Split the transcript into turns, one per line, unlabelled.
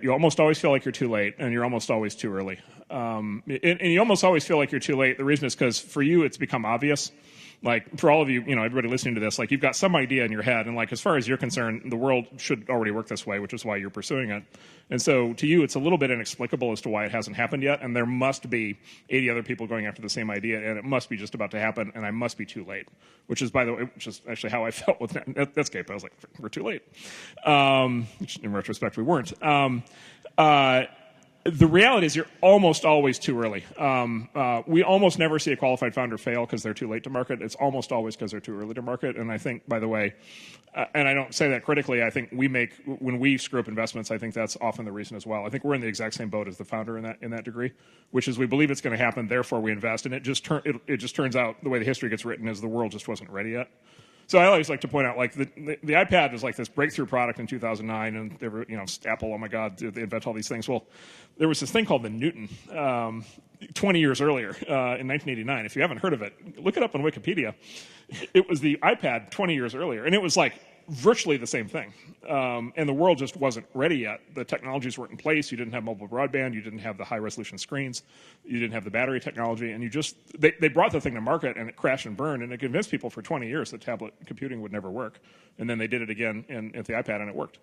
You almost always feel like you're too late, and you're almost always too early. And you almost always feel like you're too late. The reason is because for you, it's become obvious. Like for all of you, everybody listening to this, like you've got some idea in your head, and like as far as you're concerned, the world should already work this way, which is why you're pursuing it. And so to you, it's a little bit inexplicable as to why it hasn't happened yet, and there must be 80 other people going after the same idea, and it must be just about to happen, and I must be too late. Which is, by the way, which is actually how I felt with Netscape. I was like, we're too late. Which in retrospect, we weren't. The reality is you're almost always too early. We almost never see a qualified founder fail because they're too late to market. It's almost always because they're too early to market. And I think, by the way, and I don't say that critically, I think when we screw up investments, I think that's often the reason as well. I think we're in the exact same boat as the founder in that degree, which is we believe it's going to happen, therefore we invest. And it just turns out the way the history gets written is the world just wasn't ready yet. So I always like to point out, like the iPad was like this breakthrough product in 2009, and they were, Apple, oh my God, they invent all these things. Well, there was this thing called the Newton 20 years earlier in 1989. If you haven't heard of it, look it up on Wikipedia. It was the iPad 20 years earlier, and it was like virtually the same thing. And the world just wasn't ready yet. The technologies weren't in place. You didn't have mobile broadband. You didn't have the high-resolution screens. You didn't have the battery technology. And they brought the thing to market, and it crashed and burned, and it convinced people for 20 years that tablet computing would never work. And then they did it again at the iPad, and it worked.